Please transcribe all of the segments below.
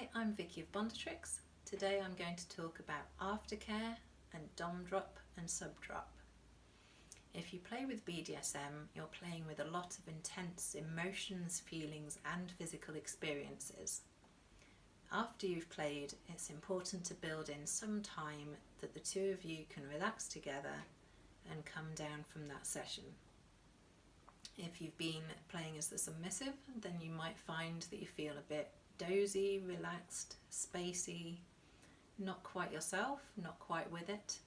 Hi, I'm Vicky of Bondatrix. Today I'm going to talk about aftercare and dom drop and sub drop. If you play with BDSM, you're playing with a lot of intense emotions, feelings and physical experiences. After you've played, it's important to build in some time that the two of you can relax together and come down from that session. If you've been playing as the submissive, then you might find that you feel a bit dozy, relaxed, spacey, not quite yourself, not quite with it.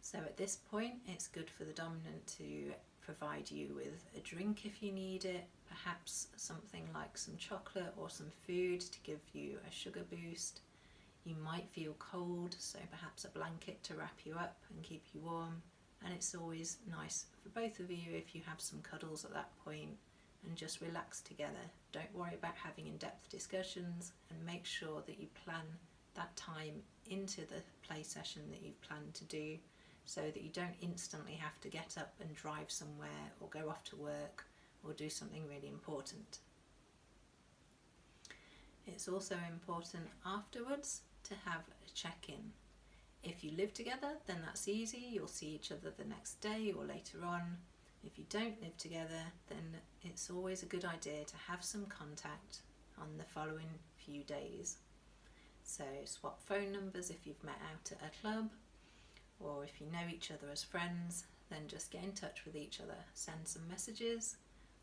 So at this point it's good for the dominant to provide you with a drink if you need it, perhaps something like some chocolate or some food to give you a sugar boost. You might feel cold, so perhaps a blanket to wrap you up and keep you warm, and it's always nice for both of you if you have some cuddles at that point and just relax together. Don't worry about having in-depth discussions, and make sure that you plan that time into the play session that you've planned to do, so that you don't instantly have to get up and drive somewhere or go off to work or do something really important. It's also important afterwards to have a check-in. If you live together, then that's easy, you'll see each other the next day or later on. If you don't live together, then it's always a good idea to have some contact on the following few days. So swap phone numbers if you've met out at a club, or if you know each other as friends, then just get in touch with each other. Send some messages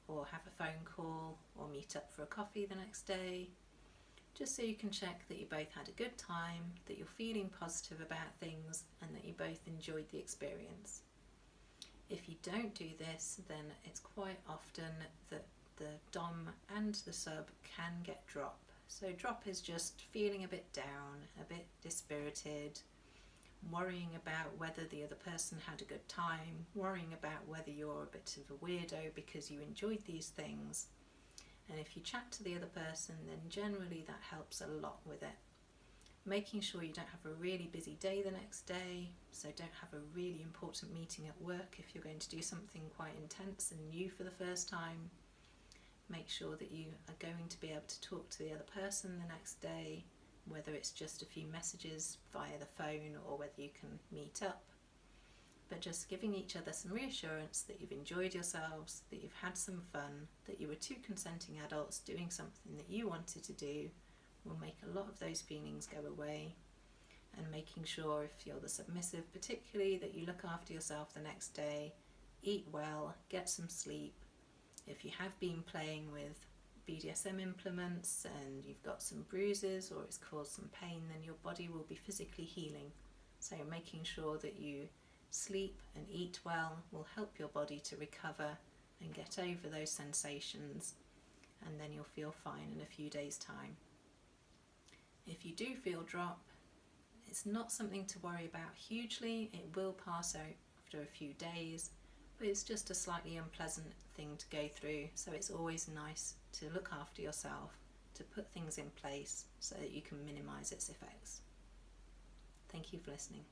or have a phone call or meet up for a coffee the next day, just so you can check that you both had a good time, that you're feeling positive about things and that you both enjoyed the experience. If you don't do this, then it's quite often that the dom and the sub can get drop. So drop is just feeling a bit down, a bit dispirited, worrying about whether the other person had a good time, worrying about whether you're a bit of a weirdo because you enjoyed these things. And if you chat to the other person, then generally that helps a lot with it. Making sure you don't have a really busy day the next day, so don't have a really important meeting at work if you're going to do something quite intense and new for the first time. Make sure that you are going to be able to talk to the other person the next day, whether it's just a few messages via the phone or whether you can meet up. But just giving each other some reassurance that you've enjoyed yourselves, that you've had some fun, that you were two consenting adults doing something that you wanted to do, will make a lot of those feelings go away. And making sure, if you're the submissive particularly, that you look after yourself the next day, eat well, get some sleep. If you have been playing with BDSM implements and you've got some bruises or it's caused some pain, then your body will be physically healing. So making sure that you sleep and eat well will help your body to recover and get over those sensations, and then you'll feel fine in a few days' time. If you do feel drop, it's not something to worry about hugely. It will pass out after a few days, but it's just a slightly unpleasant thing to go through, so it's always nice to look after yourself, to put things in place so that you can minimise its effects. Thank you for listening.